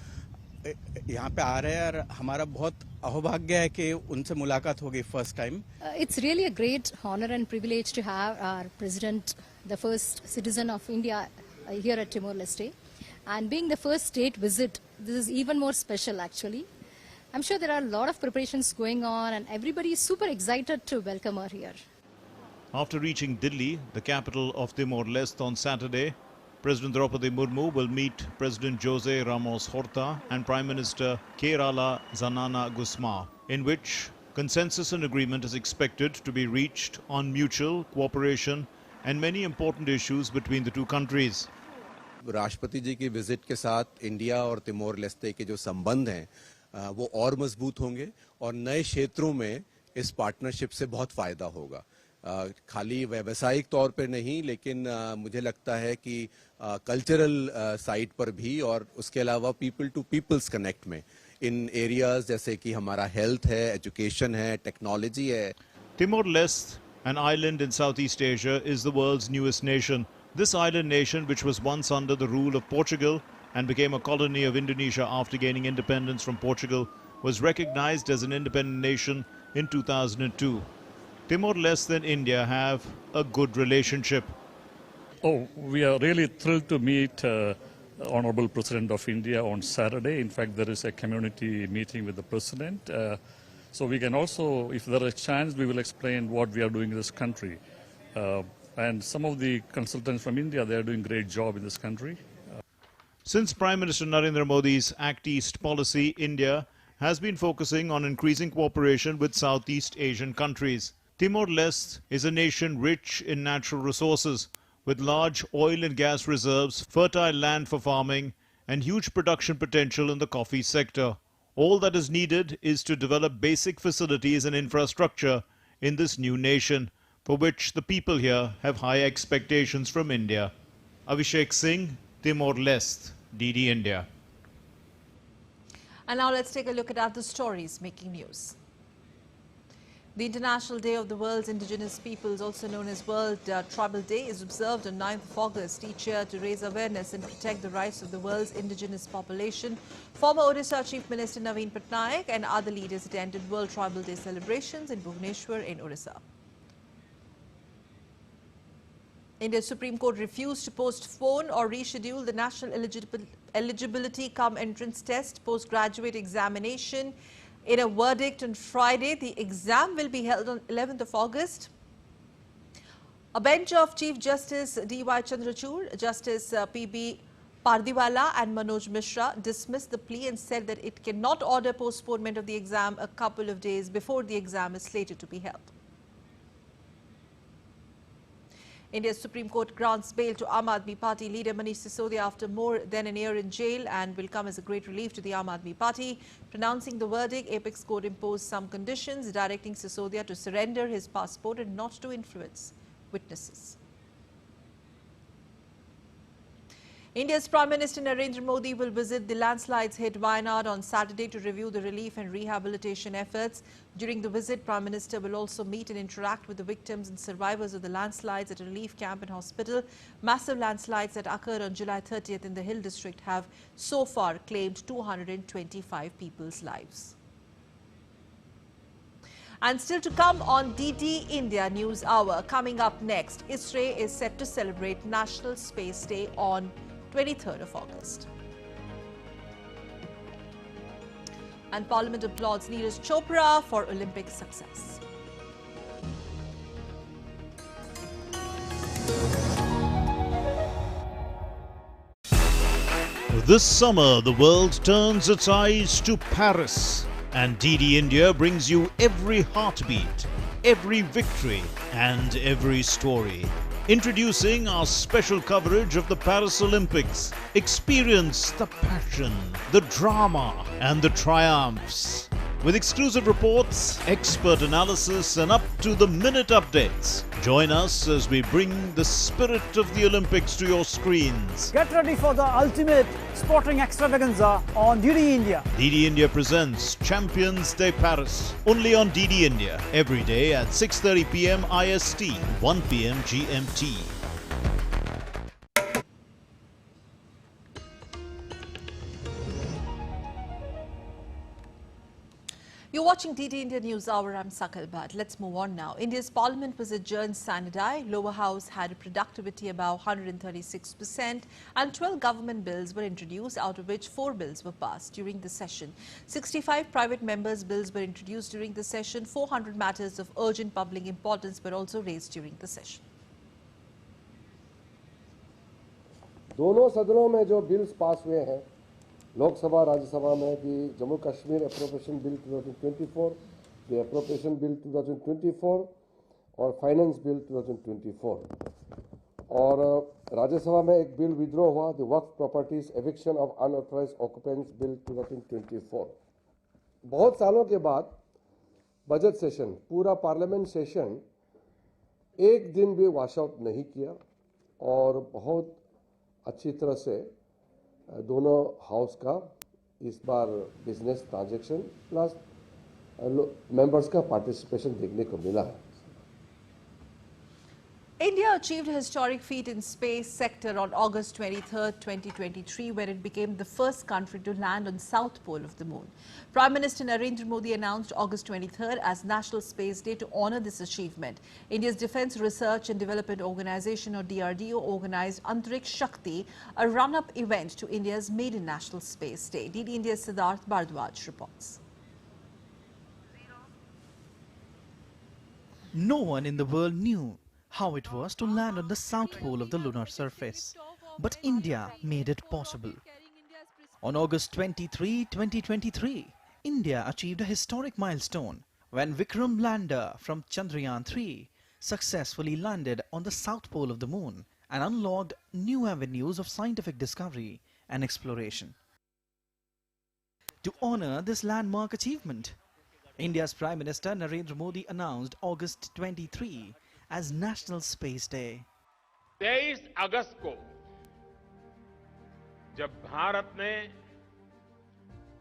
यहाँ पे आ रहे हैं और हमारा बहुत अहोभाग्य है कि उनसे मुलाकात होगी first time. It's really a great honor and privilege to have our president, the first citizen of India, here at Timor-Leste, and being the first state visit, this is even more special actually. I'm sure there are a lot of preparations going on and everybody is super excited to welcome her here. After reaching Delhi, the capital of Timor-Leste, on Saturday, President Draupadi Murmu will meet President Jose Ramos Horta and Prime Minister Kerala Zanana Gusmao, in which consensus and agreement is expected to be reached on mutual cooperation and many important issues between the two countries. राष्ट्रपति जी की visit के साथ India और Timor Leste के जो संबंध हैं वो और मजबूत होंगे और नए क्षेत्रों में इस पार्टनरशिप से बहुत फायदा होगा. खाली व्यावसायिक तौर पे नहीं, लेकिन मुझे लगता है कि कल्चरल साइड पर भी और उसके अलावा पीपल टू पीपल्स कनेक्ट में इन एरियाज जैसे कि हमारा हेल्थ है, एजुकेशन है, टेक्नोलॉजी है. Timor-Leste, an island in Southeast Asia, is the world's newest nation. This island nation, which was once under the rule of Portugal and became a colony of Indonesia after gaining independence from Portugal, was recognized as an independent nation in 2002. Timor-Leste and India have a good relationship. Oh, we are really thrilled to meet Honorable President of India on Saturday. In fact, there is a community meeting with the President. So we can also, if there is a chance, we will explain what we are doing in this country. And some of the consultants from India, they are doing a great job in this country. Since Prime Minister Narendra Modi's Act East policy, India has been focusing on increasing cooperation with Southeast Asian countries. Timor-Leste is a nation rich in natural resources, with large oil and gas reserves, fertile land for farming, and huge production potential in the coffee sector. All that is needed is to develop basic facilities and infrastructure in this new nation, for which the people here have high expectations from India. Abhishek Singh, Timor-Leste, DD India. And now let's take a look at other stories making news. The International Day of the World's Indigenous Peoples, also known as World Tribal Day, is observed on 9th of August each year to raise awareness and protect the rights of the world's indigenous population. Former Odisha Chief Minister Naveen Patnaik and other leaders attended World Tribal Day celebrations in Bhubaneswar in Odisha. India's Supreme Court refused to postpone or reschedule the National Eligibility cum Entrance Test postgraduate examination. In a verdict on Friday, the exam will be held on 11th of August. A bench of Chief Justice D.Y. Chandrachud, Justice P.B. Pardiwala and Manoj Mishra dismissed the plea and said that it cannot order postponement of the exam a couple of days before the exam is slated to be held. India's Supreme Court grants bail to Aam Aadmi Party leader Manish Sisodia after more than an year in jail and will come as a great relief to the Aam Aadmi Party. Pronouncing the verdict, Apex Court imposed some conditions, directing Sisodia to surrender his passport and not to influence witnesses. India's Prime Minister Narendra Modi will visit the landslides hit Wayanad on Saturday to review the relief and rehabilitation efforts. During the visit, Prime Minister will also meet and interact with the victims and survivors of the landslides at a relief camp and hospital. Massive landslides that occurred on July 30th in the Hill District have so far claimed 225 people's lives. And still to come on DD India News Hour. Coming up next, ISRO is set to celebrate National Space Day on 23rd of August. And Parliament applauds Neeraj Chopra for Olympic success. This summer, the world turns its eyes to Paris. And DD India brings you every heartbeat, every victory, and every story. Introducing our special coverage of the Paris Olympics. Experience the passion, the drama, and the triumphs. With exclusive reports, expert analysis, and up-to-the-minute updates. Join us as we bring the spirit of the Olympics to your screens. Get ready for the ultimate sporting extravaganza on DD India. DD India presents Champions Day Paris. Only on DD India. Every day at 6:30 p.m. IST, 1 p.m. GMT. You're watching DD India News Hour. I'm Sakal Bhatt. Let's move on now. India's parliament was adjourned Sunday. Lower house had a productivity above 136% and 12 government bills were introduced, out of which 4 bills were passed during the session. 65 private members' bills were introduced during the session. 400 matters of urgent public importance were also raised during the session. दोनों सदनों में जो bills pass हुए हैं, लोकसभा राज्यसभा में भी Jammu Kashmir appropriation bill 2024, the appropriation bill 2024 और finance bill 2024, और राज्यसभा में एक बिल विड्रॉ हुआ, the Waqf properties eviction of unauthorised occupants bill 2024। बहुत सालों के बाद बजट सेशन, पूरा पार्लियामेंट सेशन एक दिन भी वॉश आउट नहीं किया और बहुत अच्छी तरह से दोनों हाउस का इस बार बिजनेस ट्रांजैक्शन प्लस मेंबर्स का पार्टिसिपेशन देखने को मिला है. India achieved a historic feat in space sector on August 23, 2023, when it became the first country to land on South Pole of the Moon. Prime Minister Narendra Modi announced August 23rd as National Space Day to honour this achievement. India's Defence Research and Development Organisation, or DRDO, organised Antariksh Shakti, a run-up event to India's maiden National Space Day. DD India's Siddharth Bhardwaj reports. No one in the world knew how it was to land on the south pole of the lunar surface. But India made it possible. On August 23, 2023, India achieved a historic milestone when Vikram lander from Chandrayaan-3 successfully landed on the south pole of the moon and unlocked new avenues of scientific discovery and exploration. To honor this landmark achievement, India's Prime Minister Narendra Modi announced August 23 as National Space Day. 23 अगस्त को जब भारत ने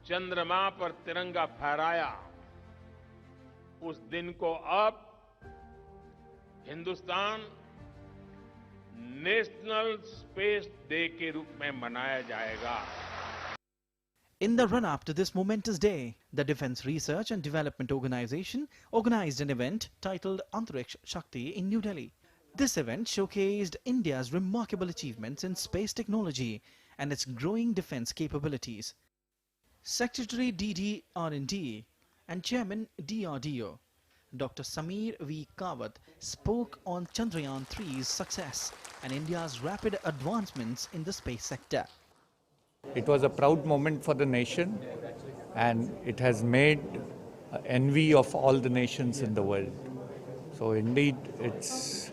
चंद्रमा पर तिरंगा फहराया, उस दिन को अब हिंदुस्तान नेशनल स्पेस डे के रूप में मनाया जाएगा. In the run-up to this momentous day, the Defence Research and Development Organisation organised an event titled Antariksh Shakti in New Delhi. This event showcased India's remarkable achievements in space technology and its growing defence capabilities. Secretary DD R&D and Chairman DRDO, Dr. Sameer V. Kawat, spoke on Chandrayaan-3's success and India's rapid advancements in the space sector. It was a proud moment for the nation, and it has made envy of all the nations in the world. So indeed, it's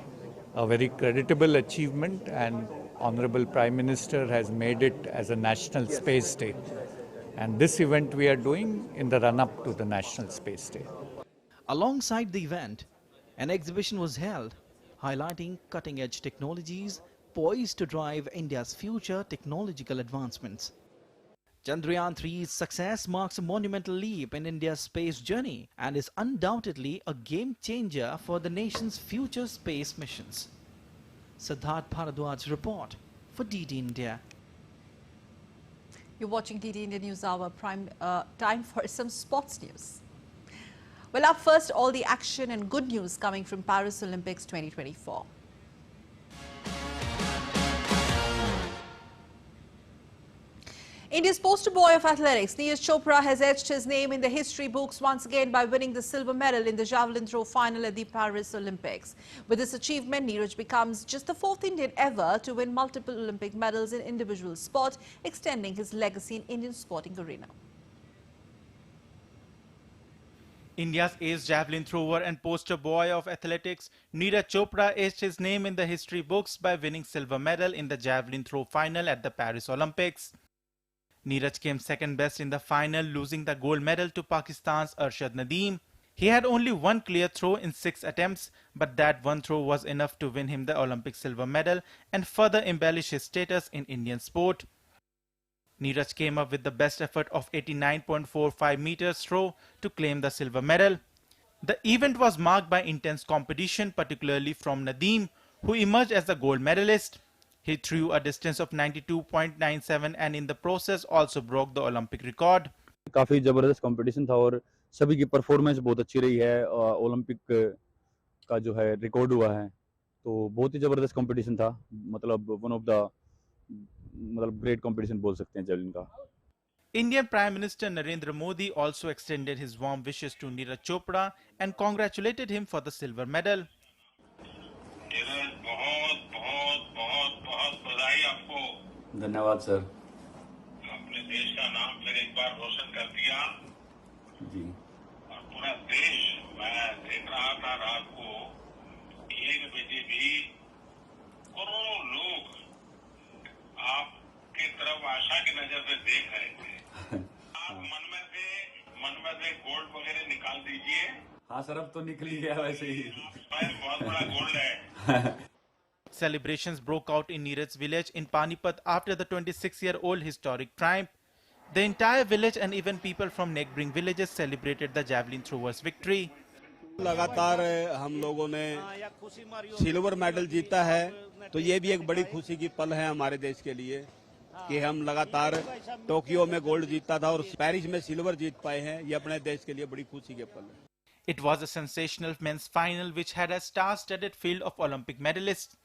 a very creditable achievement, and Honorable Prime Minister has made it as a National Space Day. And this event we are doing in the run-up to the National Space Day. Alongside the event, an exhibition was held highlighting cutting-edge technologies poised to drive India's future technological advancements. Chandrayaan-3's success marks a monumental leap in India's space journey and is undoubtedly a game-changer for the nation's future space missions. Siddharth Bhardwaj's report for DD India. You're watching DD India News Hour. Time for some sports news. Well, up first, all the action and good news coming from Paris Olympics 2024. India's poster boy of athletics, Neeraj Chopra, has etched his name in the history books once again by winning the silver medal in the javelin throw final at the Paris Olympics. With this achievement, Neeraj becomes just the fourth Indian ever to win multiple Olympic medals in individual sport, extending his legacy in Indian sporting arena. India's ace javelin thrower and poster boy of athletics, Neeraj Chopra etched his name in the history books by winning silver medal in the javelin throw final at the Paris Olympics. Neeraj came second best in the final, losing the gold medal to Pakistan's Arshad Nadeem. He had only one clear throw in 6 attempts, but that one throw was enough to win him the Olympic silver medal and further embellish his status in Indian sport. Neeraj came up with the best effort of 89.45 meters throw to claim the silver medal. The event was marked by intense competition, particularly from Nadeem, who emerged as the gold medalist. He threw a distance of 92.97 and in the process also broke the Olympic record. काफी जबरदस्त competition था और सभी की performance बहुत अच्छी रही है. ओलंपिक का जो है रिकॉर्ड हुआ है, तो बहुत ही जबरदस्त कंपटीशन था. मतलब one of the great competition बोल सकते हैं जेवलिन का. Indian Prime Minister Narendra Modi also extended his warm wishes to Neeraj Chopra and congratulated him for the silver medal. धन्यवाद सर. आपने देश का नाम फिर एक बार रोशन कर दिया जी. और पूरा देश, मैं देख रहा था रात को 1 बजे भी करोड़ों लोग आपके तरफ आशा की नजर से देख रहे थे. आप मन में से गोल्ड वगैरह निकाल दीजिए. हाँ सर, अब तो निकल ही गया वैसे ही. बहुत बड़ा गोल्ड है. Celebrations broke out in Neeraj's village in Panipat after the 26-year-old historic triumph. The entire village and even people from neighboring villages celebrated the javelin throwers' victory. लगातार हम लोगों ने सिल्वर मेडल जीता है, तो ये भी एक बड़ी खुशी की पल है हमारे देश के लिए कि हम लगातार टोक्यो में गोल्ड जीता था और पेरिस में सिल्वर जीत पाए हैं। ये अपने देश के लिए बड़ी खुशी के पल है। It was a sensational men's final which had a star-studded field of Olympic medalists.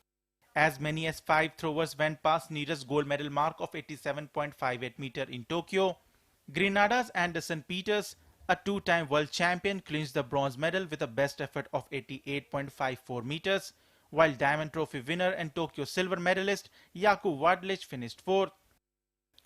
As many as 5 throwers went past Neeraj's gold medal mark of 87.58 meter in Tokyo. Grenada's Anderson Peters, a two-time world champion, clinched the bronze medal with a best effort of 88.54 meters, while Diamond Trophy winner and Tokyo silver medalist Jakub Wadlich finished fourth.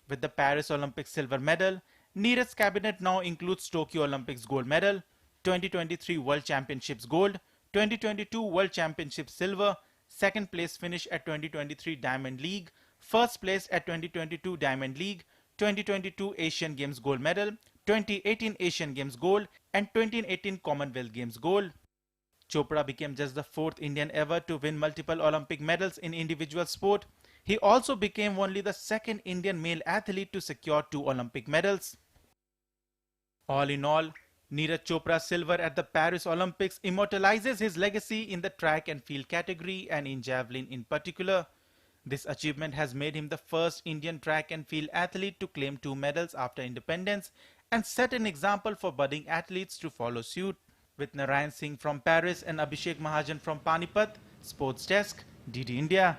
With the Paris Olympics silver medal, Neeraj's cabinet now includes Tokyo Olympics gold medal, 2023 World Championships gold, 2022 World Championships silver, second place finish at 2023 Diamond League, first place at 2022 Diamond League, 2022 Asian Games gold medal, 2018 Asian Games gold, and 2018 Commonwealth Games gold. Chopra became just the 4th Indian ever to win multiple Olympic medals in individual sport. He also became only the 2nd Indian male athlete to secure 2 Olympic medals. All in all, Neeraj Chopra's silver at the Paris Olympics immortalizes his legacy in the track and field category and in javelin in particular. This achievement has made him the first Indian track and field athlete to claim 2 medals after independence and set an example for budding athletes to follow suit. With Narayan Singh from Paris and Abhishek Mahajan from Panipat, Sports Desk, DD India.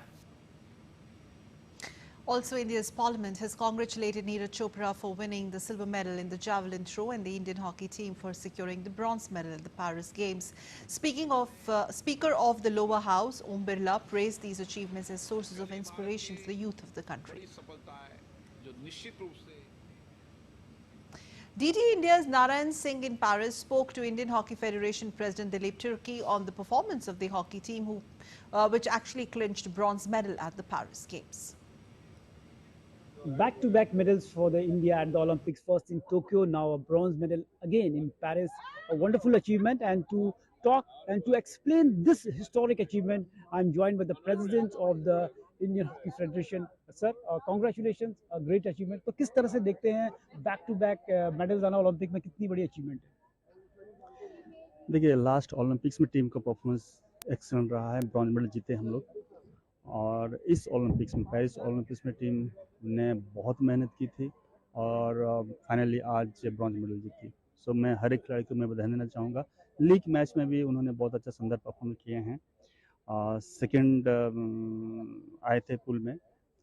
Also, India's parliament has congratulated Neeraj Chopra for winning the silver medal in the javelin throw and the Indian hockey team for securing the bronze medal at the Paris Games. Speaker of the lower house, Om Birla, praised these achievements as sources of inspiration for the youth of the country. DD India's Narayan Singh in Paris spoke to Indian Hockey Federation President Dilip Turki on the performance of the hockey team, which actually clinched bronze medal at the Paris Games. Back-to-back medals for the India at the Olympics, first in Tokyo, now a bronze medal again in Paris. A wonderful achievement, and to talk and to explain this historic achievement, I'm joined by the President of the Indian Hockey Federation. Sir, congratulations, a great achievement. तो किस तरह से देखते हैं back-to-back medals आना Olympic में कितनी बड़ी achievement है? देखिए लास्ट ओलंपिक्स में टीम का परफॉर्मेंस एक्सीलेंट रहा है, ब्रॉन्ज मेडल जीते हम लोग, और इस ओलंपिक्स में पेरिस ओलंपिक्स में टीम ने बहुत मेहनत की थी और फाइनली आज ब्रॉन्ज मेडल जीती। सो मैं हर एक खिलाड़ी को मैं बधाई देना चाहूँगा। लीग मैच में भी उन्होंने बहुत अच्छा सुंदर परफॉर्म किए हैं। सेकंड आए थे पूल में,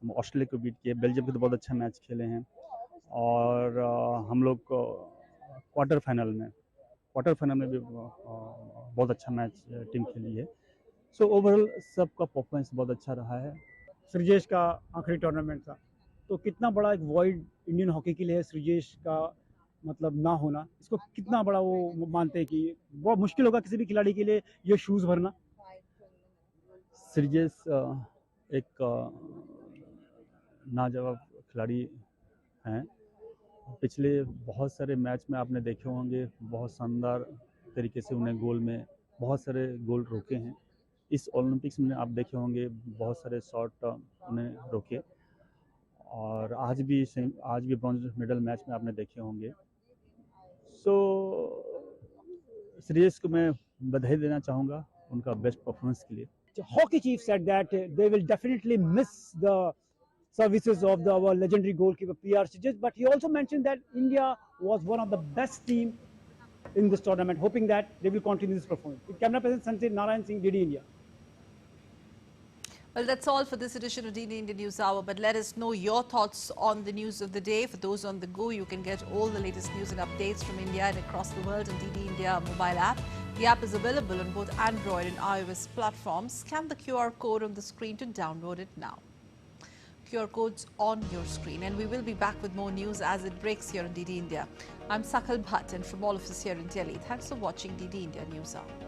हम ऑस्ट्रेलिया को बीट किए, बेल्जियम के तो बहुत अच्छा मैच खेले हैं, और हम लोग क्वार्टर फाइनल में भी बहुत अच्छा मैच टीम खेली है। सो ओवरऑल सबका परफॉर्मेंस बहुत अच्छा रहा है। श्रीजेश का आखिरी टूर्नामेंट था, तो कितना बड़ा एक वॉइड इंडियन हॉकी के लिए है श्रीजेश का मतलब ना होना, इसको कितना बड़ा वो मानते हैं कि बहुत मुश्किल होगा किसी भी खिलाड़ी के लिए ये शूज़ भरना? श्रीजेश एक नाजवाब खिलाड़ी हैं। पिछले बहुत सारे मैच में आपने देखे होंगे, बहुत शानदार तरीके से उन्हें गोल में बहुत सारे गोल रोके हैं। इस ओलंपिक्स में आप देखे होंगे बहुत सारे शॉट उन्हें रोके, और आज भी ब्रॉन्ज मेडल मैच में आपने देखे होंगे। सो श्रेयस को मैं बधाई देना चाहूँगा उनका बेस्ट परफॉर्मेंस के लिए। Hockey chief said that they will definitely miss the services of our legendary goalkeeper PR Sridhar, but he also mentioned that India was one of the best team in this tournament, hoping that they will continue this performance. With camera person Sanjay Narayan Singh, DD India. Well, that's all for this edition of DD India News Hour, but let us know your thoughts on the news of the day. For those on the go, you can get all the latest news and updates from India and across the world on DD India mobile app. The app is available on both Android and iOS platforms. Scan the QR code on the screen to download it now. QR code's on your screen, and we will be back with more news as it breaks here on DD India. I'm Sakal Bhatt, and from all of us here in Delhi, thanks for watching DD India News Hour.